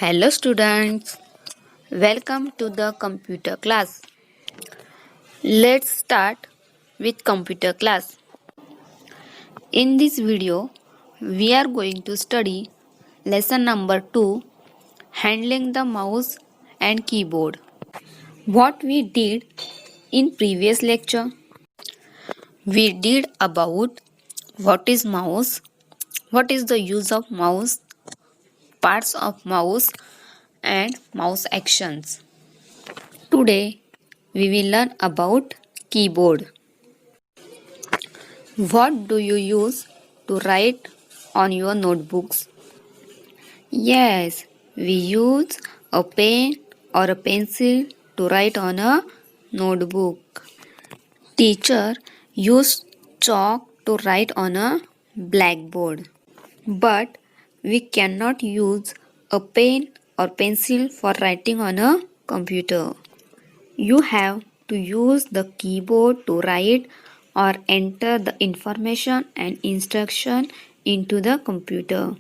Hello students, welcome to the computer class. Let's start with computer class. In this video, we are going to study lesson number 2, handling the mouse and keyboard. What we did in previous lecture, we did about what is mouse, what is the use of mouse, parts of mouse and mouse actions. Today, we will learn about keyboard. What do you use to write on your notebooks? Yes, we use a pen or a pencil to write on a notebook. Teacher used chalk to write on a blackboard. But we cannot use a pen or pencil for writing on a computer. You have to use the keyboard to write or enter the information and instruction into the computer.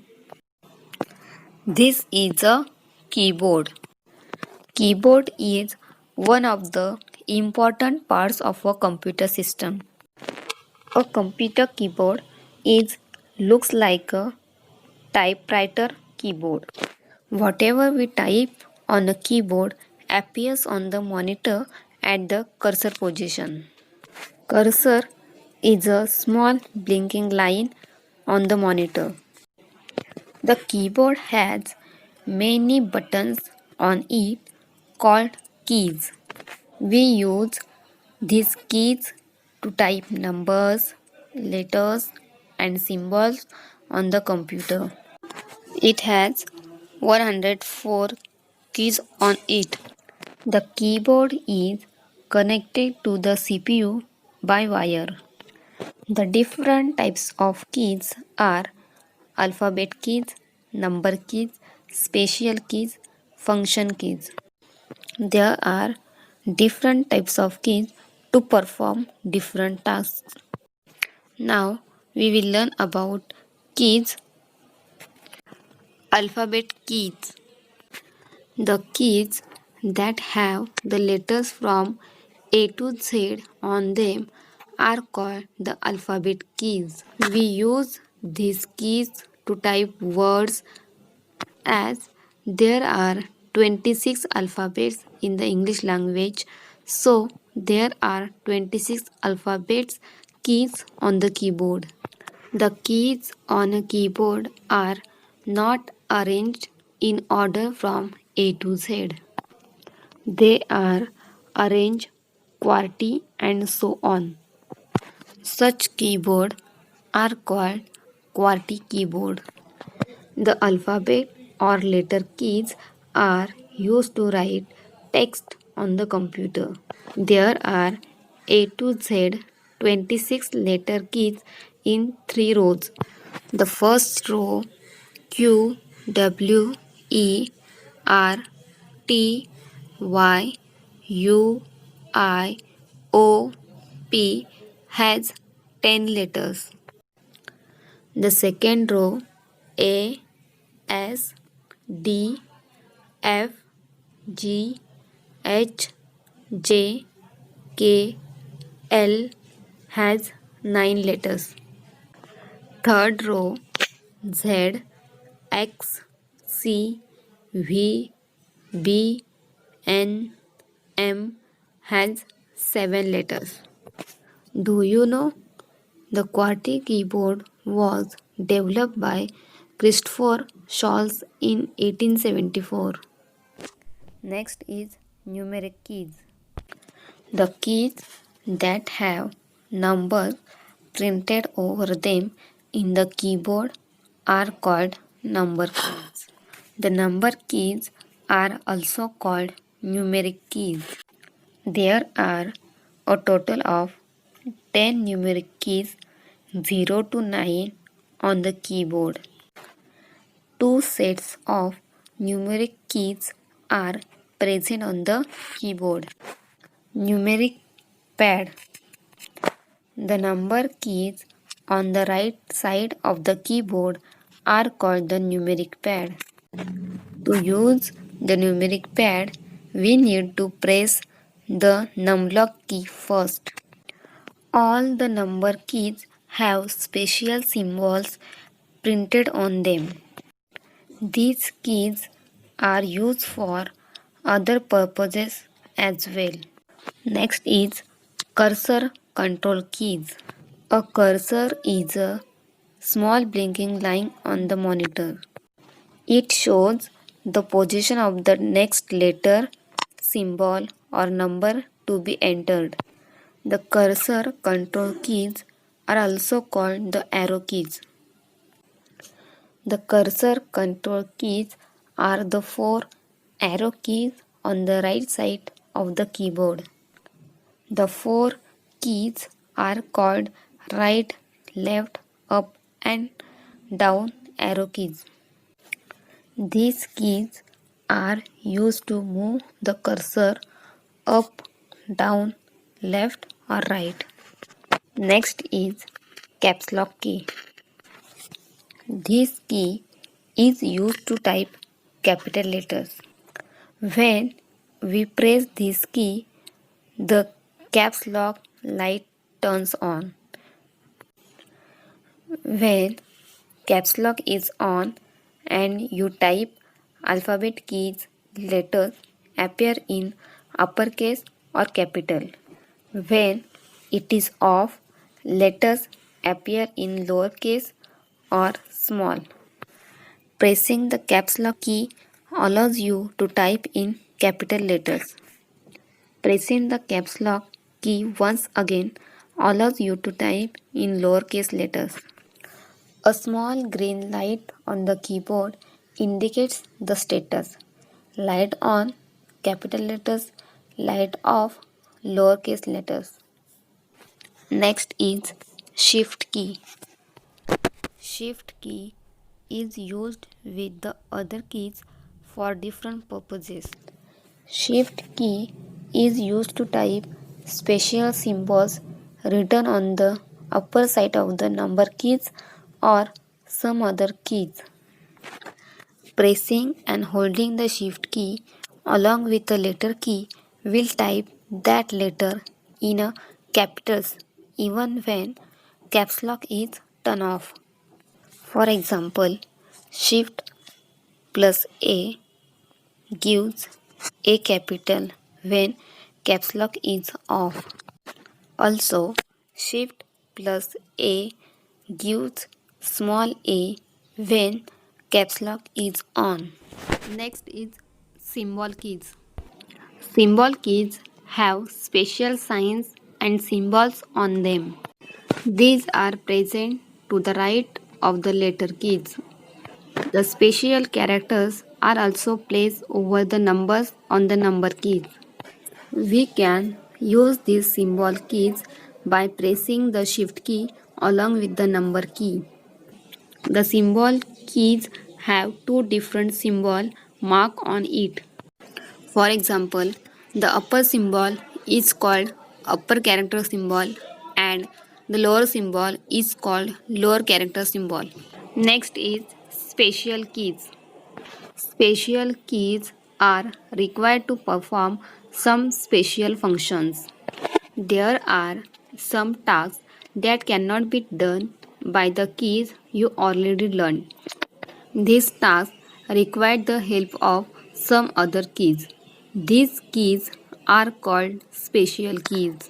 This is a keyboard. Keyboard is one of the important parts of a computer system. A computer keyboard looks like a typewriter keyboard. Whatever we type on a keyboard appears on the monitor at the cursor position. Cursor is a small blinking line on the monitor. The keyboard has many buttons on it called keys. We use these keys to type numbers, letters, and symbols on the computer. It has 104 keys on it. The keyboard is connected to the CPU by wire. The different types of keys are alphabet keys, number keys, special keys, function keys. There are different types of keys to perform different tasks. Now we will learn about keys. Alphabet keys. The keys that have the letters from A to Z on them are called the alphabet keys. We use these keys to type words as there are 26 alphabets in the English language, so there are 26 alphabets keys on the keyboard. The keys on a keyboard are not arranged in order from A to Z. They are arranged QWERTY and so on. Such keyboard are called QWERTY keyboard. The alphabet or letter keys are used to write text on the computer. There are A to Z 26 letter keys in 3 rows. The first row Q, W, E, R, T, Y, U, I, O, P has 10 letters. The second row A, S, D, F, G, H, J, K, L has 9 letters. Third row Z, X, C, V, B, N, M has 7 letters. Do you know the QWERTY keyboard was developed by Christopher Scholz in 1874. Next is numeric keys. The keys that have numbers printed over them in the keyboard are called number keys. The number keys are also called numeric keys. There are a total of 10 numeric keys 0 to 9 on the keyboard. 2 sets of numeric keys are present on the keyboard. Numeric pad. The number keys on the right side of the keyboard are called the numeric pad. To use the numeric pad, we need to press the numlock key first. All the number keys have special symbols printed on them. These keys are used for other purposes as well. Next is cursor control keys. A cursor is a small blinking line on the monitor. It shows the position of the next letter, symbol, or number to be entered. The cursor control keys are also called the arrow keys. The cursor control keys are the four arrow keys on the right side of the keyboard. The four keys are called right, left, up, and down arrow keys. These keys are used to move the cursor up, down, left, or right. Next is caps lock key. This key is used to type capital letters. When we press this key, the caps lock light turns on. When caps lock is on and you type, alphabet keys letters appear in uppercase or capital. When it is off, letters appear in lowercase or small. Pressing the caps lock key allows you to type in capital letters. Pressing the caps lock key once again allows you to type in lowercase letters. A small green light on the keyboard indicates the status. Light on, capital letters, light off, lowercase letters. Next is Shift key. Shift key is used with the other keys for different purposes. Shift key is used to type special symbols written on the upper side of the number keys or some other keys. Pressing and holding the shift key along with the letter key will type that letter in a capitals even when caps lock is turned off. For example, shift plus A gives A capital when caps lock is off. Also, shift plus A gives small a when caps lock is on. Next is symbol keys. Symbol keys have special signs and symbols on them. These are present to the right of the letter keys. The special characters are also placed over the numbers on the number keys. We can use these symbol keys by pressing the shift key along with the number key. The symbol keys have two different symbols marked on it. For example, the upper symbol is called upper character symbol and the lower symbol is called lower character symbol. Next is special keys. Special keys are required to perform some special functions. There are some tasks that cannot be done by the keys you already learned. These tasks require the help of some other keys. These keys are called special keys.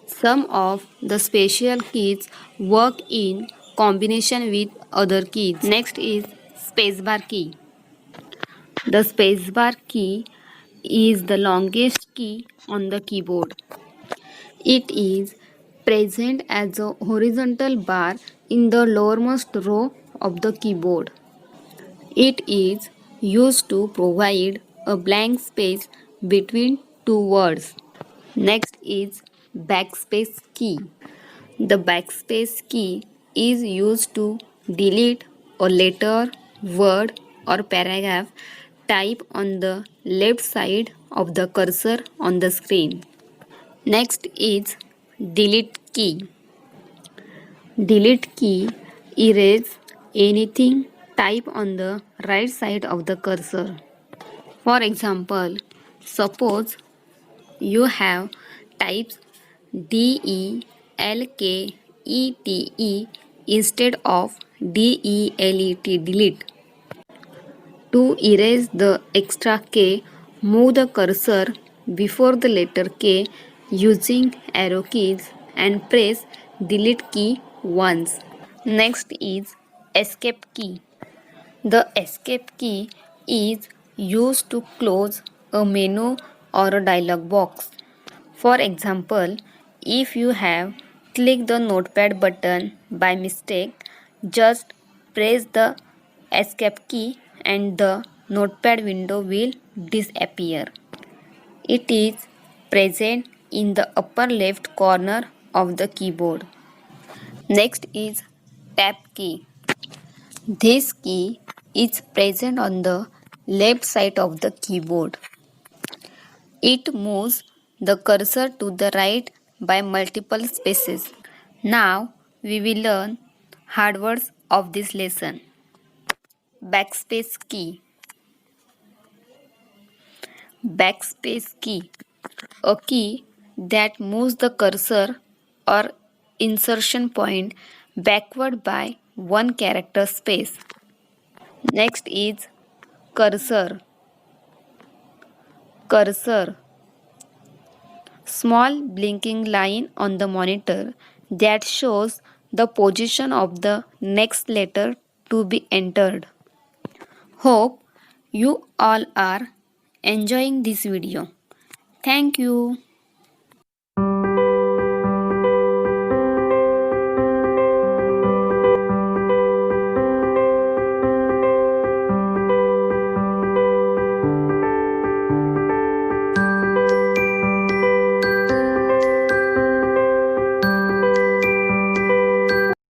Some of the special keys work in combination with other keys. Next is spacebar key. The spacebar key is the longest key on the keyboard. It is present as a horizontal bar in the lowermost row of the keyboard. It is used to provide a blank space between two words. Next is backspace key. The backspace key is used to delete a letter, word, or paragraph type on the left side of the cursor on the screen. Next is delete key. Delete key erases anything type on the right side of the cursor. For example, suppose you have types DELKETE instead of DELET, delete. To erase the extra K, move the cursor before the letter K using arrow keys and press delete key once. Next is escape key. The escape key is used to close a menu or a dialog box. For example, if you have clicked the notepad button by mistake, just press the escape key and the notepad window will disappear. It is present in the upper left corner of the keyboard. Next is tab key. This key is present on the left side of the keyboard. It moves the cursor to the right by multiple spaces. Now we will learn hard words of this lesson. Backspace key. Backspace key. A key that moves the cursor or insertion point backward by one character space. Next is cursor. Cursor. Small blinking line on the monitor that shows the position of the next letter to be entered. Hope you all are enjoying this video. Thank you.